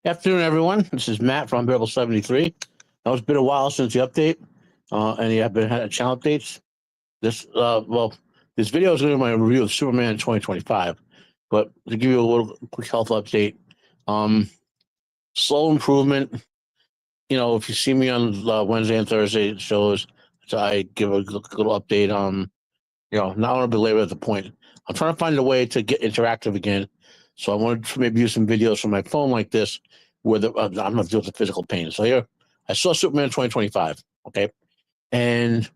Afternoon, everyone. This is Matt from Unbearable 73. Now, it's been a while since the update, and you have been had channel updates. This video is going to be my review of Superman 2025. But to give you a little quick health update, um, slow improvement. If you see me on Wednesday and Thursday shows, so I give a little update. Not want to belabor at the point. I'm trying to find a way to get interactive again. So I wanted to maybe use some videos from my phone like this, where I'm not dealing with the physical pain. So here, I saw Superman 2025. Okay, and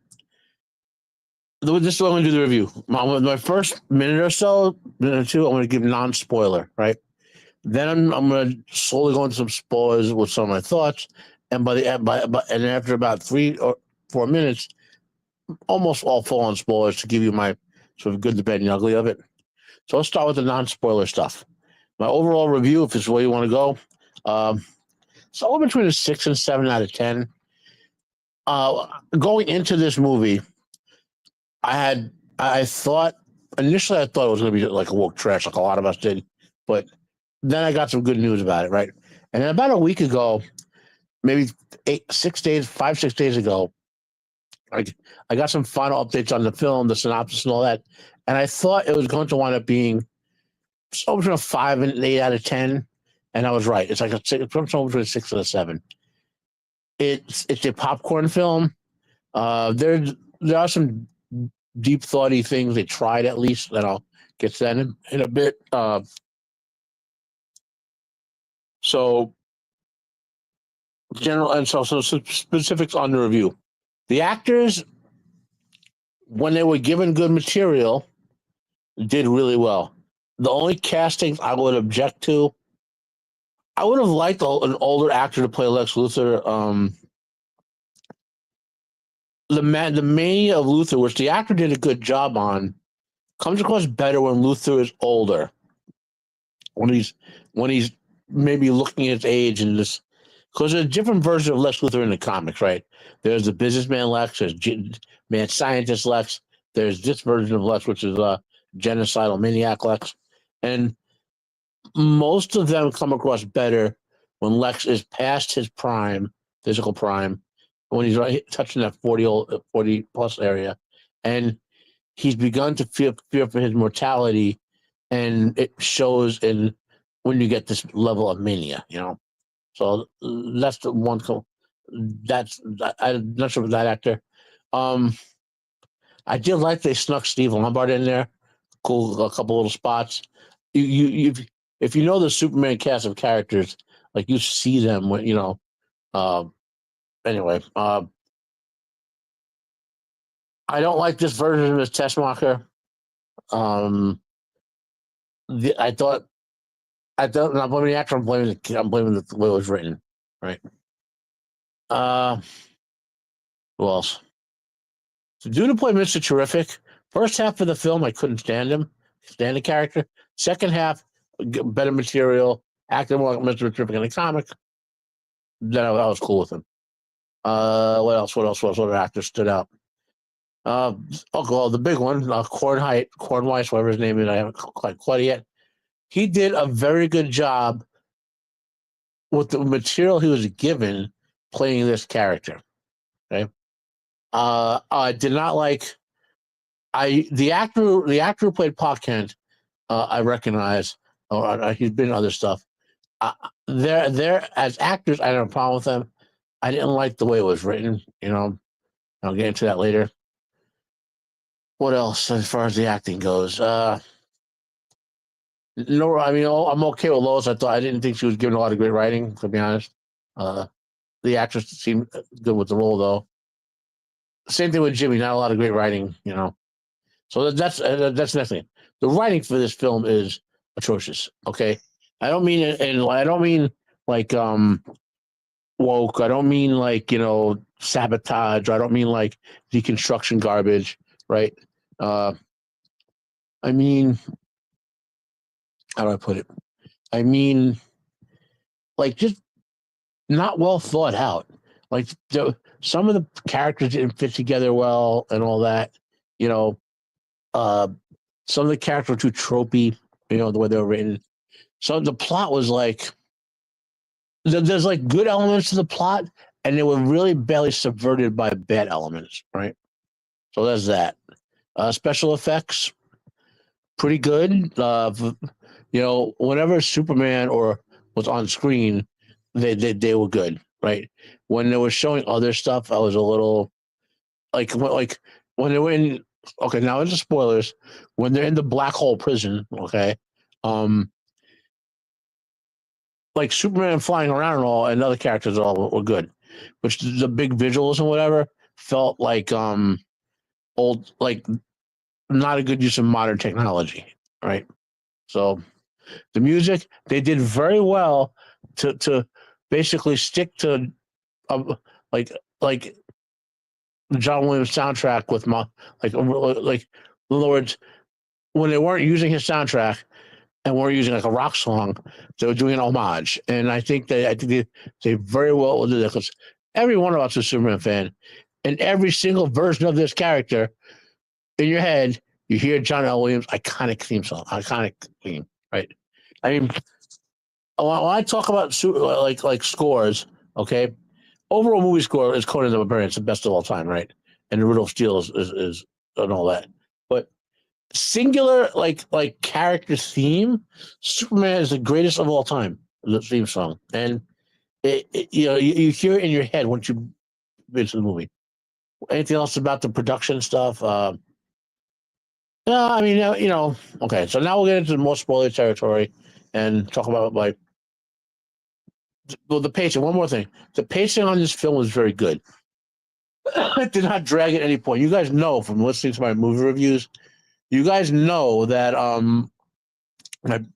this is what I'm going to do the review. My first minute or so, minute or two, I'm going to give non-spoiler, right? Then I'm going to slowly go into some spoilers with some of my thoughts, and and after about 3 or 4 minutes, almost all full on spoilers to give you my sort of good, the bad, and the ugly of it. So let's start with the non-spoiler stuff. My overall review, if it's where you want to go, somewhere between a 6 and 7 out of 10. Going into this movie, I thought initially I thought it was going to be like a woke trash, like a lot of us did, but then I got some good news about it, right? And then about a week ago, maybe 5, 6 days ago, I got some final updates on the film, the synopsis, and all that, and I thought it was going to wind up being somewhere between a 5 and 8 out of 10, and I was right. It's like somewhere between a 6 and a 7. It's a popcorn film. There are some deep thoughty things they tried, at least, that I'll get to that in a bit. So general and so some specifics on the review. The actors, when they were given good material, did really well. The only castings I would object to, I would have liked an older actor to play Lex Luthor. The mania of Luthor, which the actor did a good job on, comes across better when Luthor is older. When he's maybe looking at his age and this, because there's a different version of Lex Luthor in the comics, right? There's the businessman Lex, there's mad scientist Lex, there's this version of Lex, which is genocidal maniac Lex, and most of them come across better when Lex is past his prime, physical prime, when he's touching that 40 plus area, and he's begun to fear for his mortality, and it shows in when you get this level of mania. So that's the one. I'm not sure with that actor. I did like they snuck Steve Lombard in there. Cool, a couple little spots. If you know the Superman cast of characters, like you see them when Anyway, I don't like this version of his Tessmacher. I thought I'm not blaming the actor. I'm blaming the way it was written. Right. Who else? So, due to play Mr. Terrific, first half of the film I couldn't stand the character. Second half, better material, acting more like Mr. Terrific in the comic. Then I was cool with him. What else? What other actors stood out? The big one, Cornweiss, whatever his name is, I haven't quite yet. He did a very good job with the material he was given playing this character. Okay. I did not like the actor who played Pa Kent. I recognize, he's been in other stuff. They're as actors, I don't have a problem with them. I didn't like the way it was written. I'll get into that later. What else as far as the acting goes? No, I mean, I'm okay with Lois. I didn't think she was given a lot of great writing, to be honest. The actress seemed good with the role, though. Same thing with Jimmy. Not a lot of great writing. So that's nothing. The writing for this film is atrocious. Okay, I don't mean it, and I don't mean like woke. I don't mean like sabotage. I don't mean like deconstruction garbage. Right. I mean, how do I put it? I mean, like just not well thought out. Like some of the characters didn't fit together well and all that. You know, some of the characters were too tropey. The way they were written. So the plot was like there's like good elements to the plot, and they were really barely subverted by bad elements, right? So there's that. Special effects, pretty good. Whenever Superman or was on screen, they were good, right? When they were showing other stuff, I was a little like when they were in. Okay, now into spoilers. When they're in the black hole prison, okay, um, like Superman flying around and all, and other characters all were good, which the big visuals and whatever felt like old, like not a good use of modern technology, right? So the music they did very well to basically stick to um, like like the John Williams soundtrack with my like in other words when they weren't using his soundtrack and weren't using like a rock song, they were doing an homage, and I think they very well did that because every one of us is a Superman fan, and every single version of this character in your head you hear John L. Williams iconic theme song, iconic theme, right? I mean, when I talk about like scores, okay, overall movie score is Conan the Barbarian. It's the best of all time, right? And the Riddle of Steel is and all that. But singular like character theme, Superman is the greatest of all time. The theme song, and you hear it in your head once you into the movie. Anything else about the production stuff? No, I mean, okay. So now we'll get into the more spoiler territory and talk about like well, the pacing. One more thing, the pacing on this film was very good. It did not drag at any point. You guys know from listening to my movie reviews, you guys know that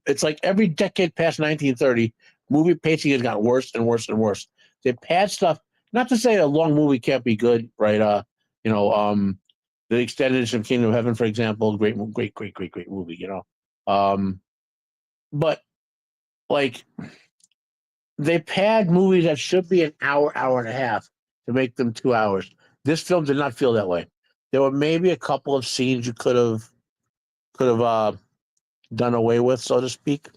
it's like every decade past 1930, movie pacing has gotten worse and worse and worse. They pad stuff. Not to say a long movie can't be good, right? The extended edition of Kingdom of Heaven, for example, great movie. But like they pad movies that should be an hour, hour and a half to make them 2 hours. This film did not feel that way. There were maybe a couple of scenes you could have done away with, so to speak,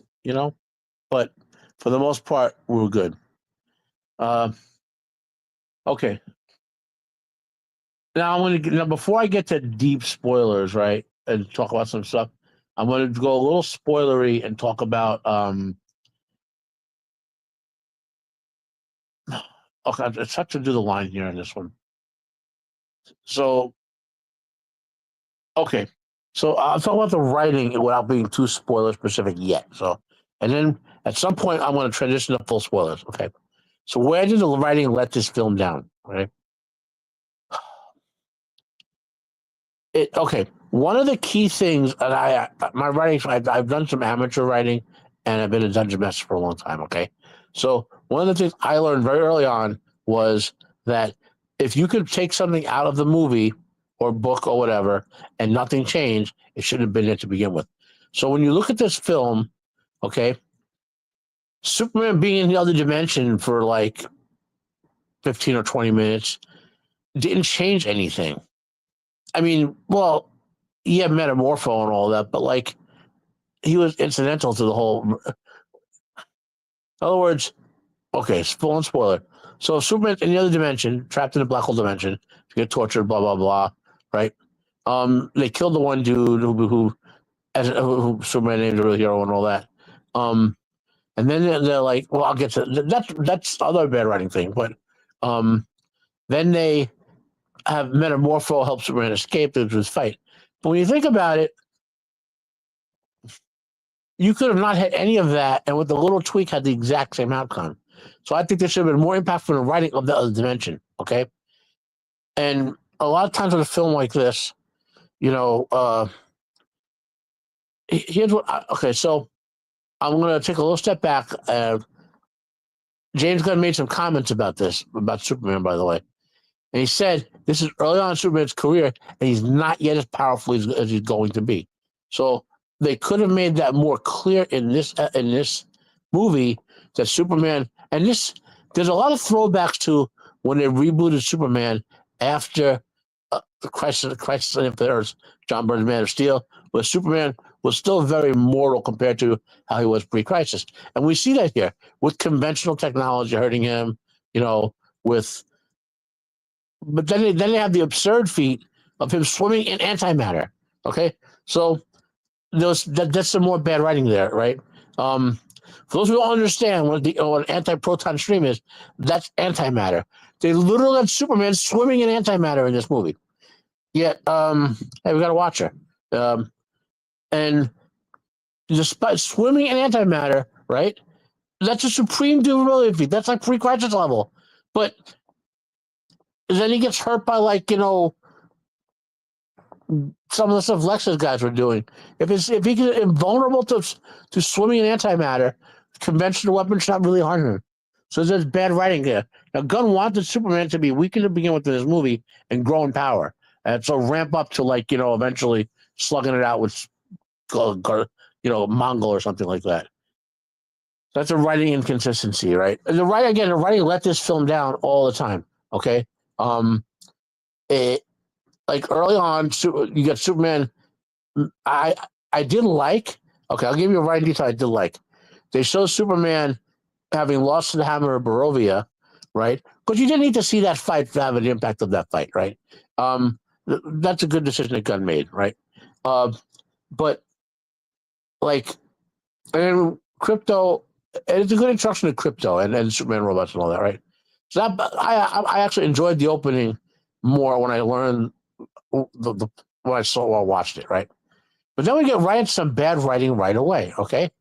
But for the most part, we were good. Uh, okay. Now before I get to deep spoilers, right, and talk about some stuff, I'm gonna go a little spoilery and talk about okay, it's tough to do the line here in this one. So okay. So I'll talk about the writing without being too spoiler specific yet. So and then at some point I'm gonna transition to full spoilers. Okay. So where did the writing let this film down? Right. Okay. One of the key things, and my writing, I've done some amateur writing, and I've been a dungeon master for a long time. Okay, so one of the things I learned very early on was that if you could take something out of the movie or book or whatever, and nothing changed, it shouldn't have been there to begin with. So when you look at this film, okay, Superman being in the other dimension for like 15 or 20 minutes didn't change anything. I mean, well, yeah, metamorpho and all that, but like he was incidental to the whole. In other words, okay, full on spoiler. So Superman's in the other dimension, trapped in a black hole dimension, to get tortured, blah blah blah, right? They killed the one dude who Superman named a real hero and all that. And then they're like, well, I'll get to that's other bad writing thing, but then they have Metamorpho help Superman escape into his fight. But when you think about it, you could have not had any of that, and with a little tweak, had the exact same outcome. So I think there should have been more impactful in the writing of the other dimension. Okay, and a lot of times with a film like this, you know, here's what. Okay, so I'm going to take a little step back. James Gunn made some comments about this about Superman, by the way, and he said this is early on in Superman's career, and he's not yet as powerful as he's going to be. So they could have made that more clear in this movie that Superman and this there's a lot of throwbacks to when they rebooted Superman after Crisis on Infinite Earths, John Byrne's Man of Steel, where Superman was still very mortal compared to how he was pre-crisis. And we see that here with conventional technology hurting him, you know, with but then they have the absurd feat of him swimming in antimatter. Okay, so that's some more bad writing there, right? For those who don't understand what an anti-proton stream is, that's antimatter. They literally had Superman swimming in antimatter in this movie. Yet, hey, we got to watch her. And despite swimming in antimatter, right? That's a supreme durability feat. That's like pre-crisis level. But then he gets hurt by some of the stuff Lex's guys were doing. If he gets invulnerable to swimming in antimatter, conventional weapons should not really harm him. So there's bad writing there. Now Gunn wanted Superman to be weaker to begin with in this movie and grow in power, and so ramp up to eventually slugging it out with Mongol or something like that. That's a writing inconsistency, right? And the writing let this film down all the time. Okay, like early on, you got Superman. I didn't like. Okay, I'll give you a writing detail I did like. They show Superman having lost to the Hammer of Barovia, right? Because you didn't need to see that fight to have an impact of that fight, right? That's a good decision that Gunn made, right? But and Crypto, and it's a good introduction to Crypto and Superman robots and all that, right? So I actually enjoyed the opening more when I learned when I watched it, right? But then we get right into some bad writing right away, okay?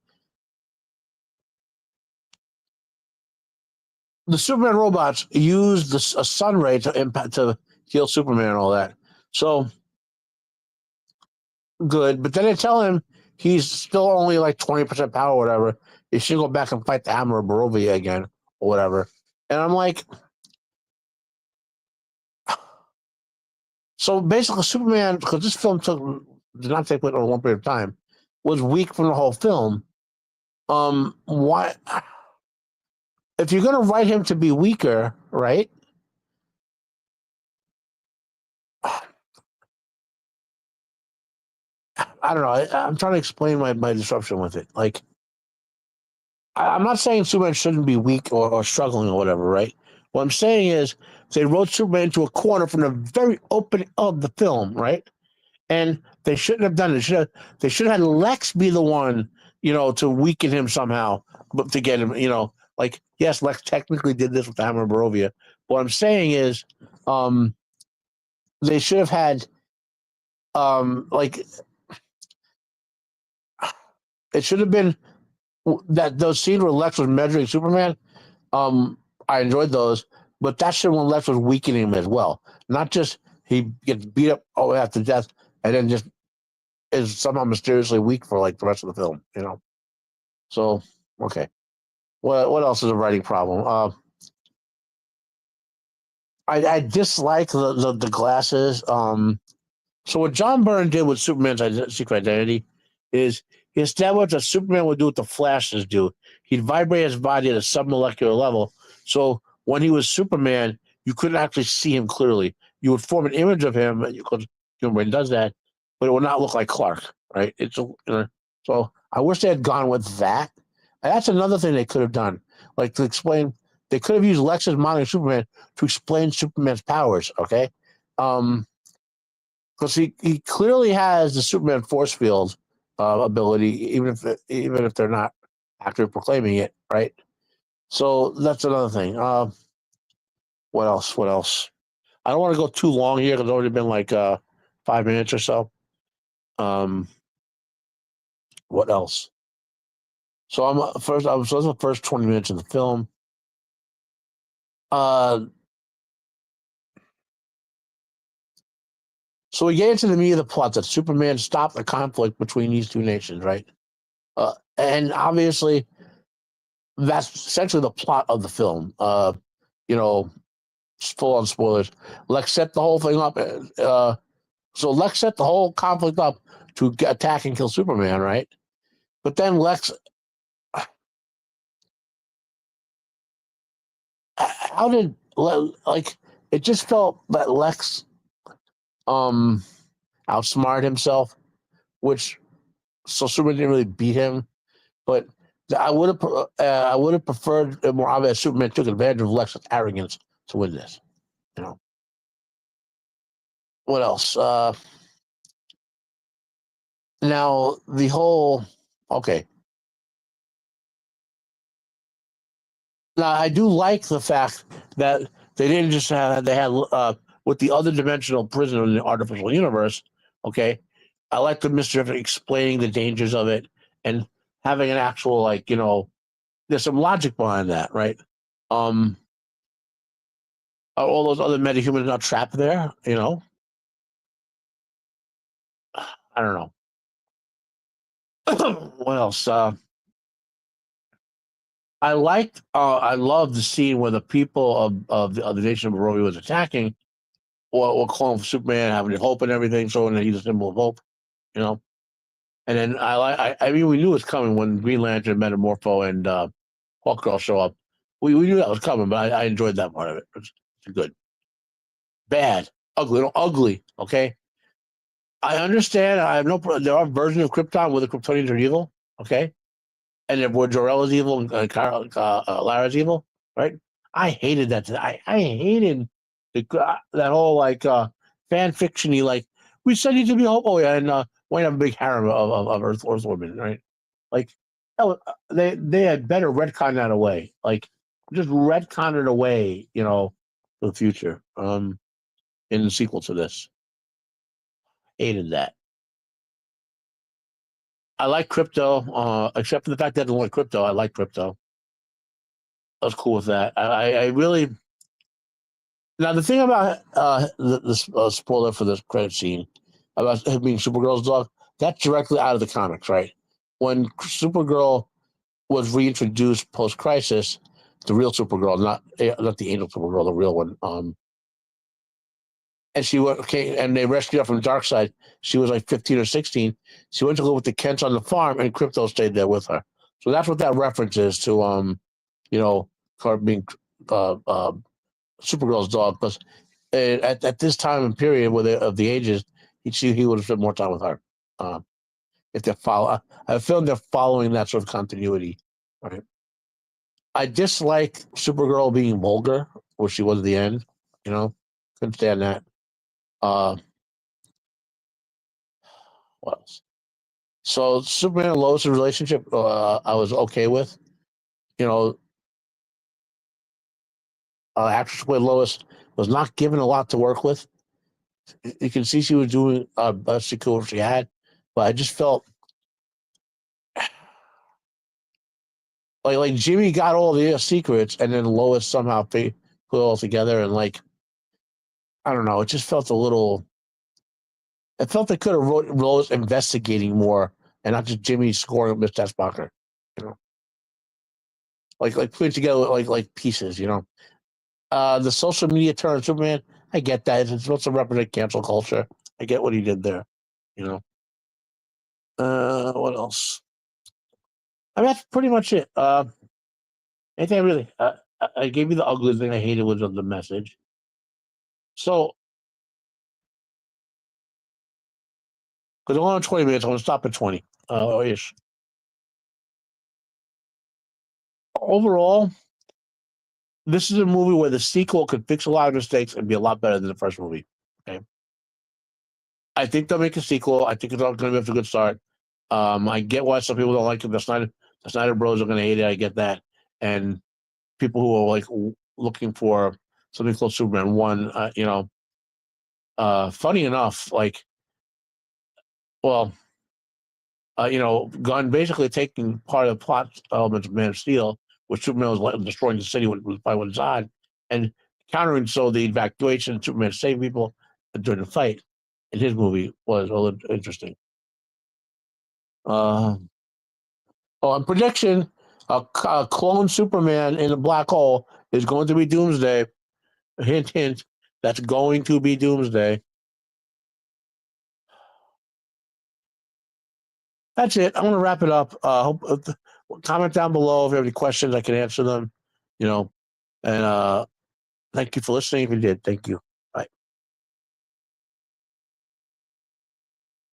The Superman robots use a sun ray to heal Superman and all that. So good, but then they tell him he's still only like 20% power or whatever. He should go back and fight the Hammer of Barovia again or whatever. And I'm like, so basically Superman, because this film did not take place over a long period of time, was weak from the whole film. Why? If you're going to write him to be weaker, right? I don't know. I'm trying to explain my disruption with it. Like, I'm not saying Superman shouldn't be weak or struggling or whatever, right? What I'm saying is they wrote Superman into a corner from the very opening of the film, right? And they shouldn't have done it. They should have had Lex be the one, to weaken him somehow, but to get him, yes, Lex technically did this with the Hammer of Barovia. What I'm saying is, they should have had, it should have been that those scenes where Lex was measuring Superman. I enjoyed those, but that should when Lex was weakening him as well, not just he gets beat up after death and then just is somehow mysteriously weak for the rest of the film, So okay, what else is a writing problem? I dislike the glasses. So what John Byrne did with Superman's secret identity is he established that Superman would do what the Flashes do. He'd vibrate his body at a submolecular level. So when he was Superman, you couldn't actually see him clearly. You would form an image of him, because human brain does that, but it would not look like Clark, right? So I wish they had gone with that. And that's another thing they could have done, to explain. They could have used Lex's modeling Superman to explain Superman's powers, okay? Because he clearly has the Superman force field ability, even if they're not actively proclaiming it, right? So that's another thing. What else? What else? I don't want to go too long here because it's already been 5 minutes or so. What else? So that's the first 20 minutes of the film. So we get into the meat of the plot that Superman stopped the conflict between these two nations, right? And obviously, that's essentially the plot of the film. Full on spoilers. Lex set the whole thing up. So Lex set the whole conflict up to attack and kill Superman, right? But then Lex, how did it just felt that Lex outsmarted himself, which so Superman didn't really beat him. But I would have preferred a more obvious Superman took advantage of Lex's arrogance to win this. You know what else? Now the whole okay. Now I do like the fact that they didn't just have they had with the other dimensional prison in the artificial universe. Okay, I like the mystery of explaining the dangers of it and having an actual there's some logic behind that, right? Um, are all those other metahumans not trapped there? I don't know. What else? I love the scene where the people of the nation of Barovia was attacking or calling for Superman, having hope and everything, showing that he's a symbol of hope, you know. And then I mean, we knew it was coming when Green Lantern, Metamorpho, and Hawkgirl show up. We knew that was coming, but I enjoyed that part of it. It's good. Bad, ugly, no, ugly. Okay, I understand. I have no. There are versions of Krypton where the Kryptonians are evil. Okay, and then where Jor-El is evil and Lara's evil, right? I hated that. I hated that whole fan fictiony we said you to be hope. Oh yeah, and we have a big harem of Earth women, right? Like hell, they had better retcon that away. Like just retcon it away, for the future. In the sequel to this, hated that. I like Crypto, except for the fact that I don't like Crypto. I like Crypto. I was cool with that. I really now the thing about the spoiler for this credit scene about him being Supergirl's dog, that's directly out of the comics, right? When Supergirl was reintroduced post Crisis, the real Supergirl, not the Angel Supergirl, the real one. And she went okay, and they rescued her from Darkseid. She was like 15 or 16. She went to live with the Kents on the farm, and Crypto stayed there with her. So that's what that reference is to her being uh, uh, Supergirl's dog. Because at this time and period of the ages, he would have spent more time with her. If they're I feel they're following that sort of continuity. Right. I dislike Supergirl being vulgar, where she was at the end. Couldn't stand that. Uh, what else? So Superman and Lois' relationship, I was okay with. You know, actress who played Lois was not given a lot to work with. You can see she was doing best she could what she had, but I just felt like Jimmy got all the secrets, and then Lois somehow put it all together, and I don't know, it just felt a little. It felt they could have wrote Lois investigating more, and not just Jimmy scoring Miss Tessbacher. You know, putting together pieces. The social media turn on Superman. I get that. It's supposed to represent cancel culture. I get what he did there. You know. What else? I mean, that's pretty much it. Anything I really. I gave you the ugly thing I hated was the message. So, because we're on 20 minutes, I'm going to stop at 20 ish. Overall, this is a movie where the sequel could fix a lot of mistakes and be a lot better than the first movie. Okay. I think they'll make a sequel. I think it's all going to be a good start. I get why some people don't like it. The Snyder Bros are going to hate it. I get that. And people who are looking for something called Superman 1, funny enough, well, Gunn basically taking part of the plot elements of Man of Steel, which Superman was destroying the city was by what it's on, and countering so the evacuation, Superman saved people during the fight in his movie was a little interesting. On prediction, a clone Superman in a black hole is going to be Doomsday. Hint, hint. That's going to be Doomsday. That's it. I'm going to wrap it up. Comment down below if you have any questions. I can answer them. And thank you for listening. If you did, thank you.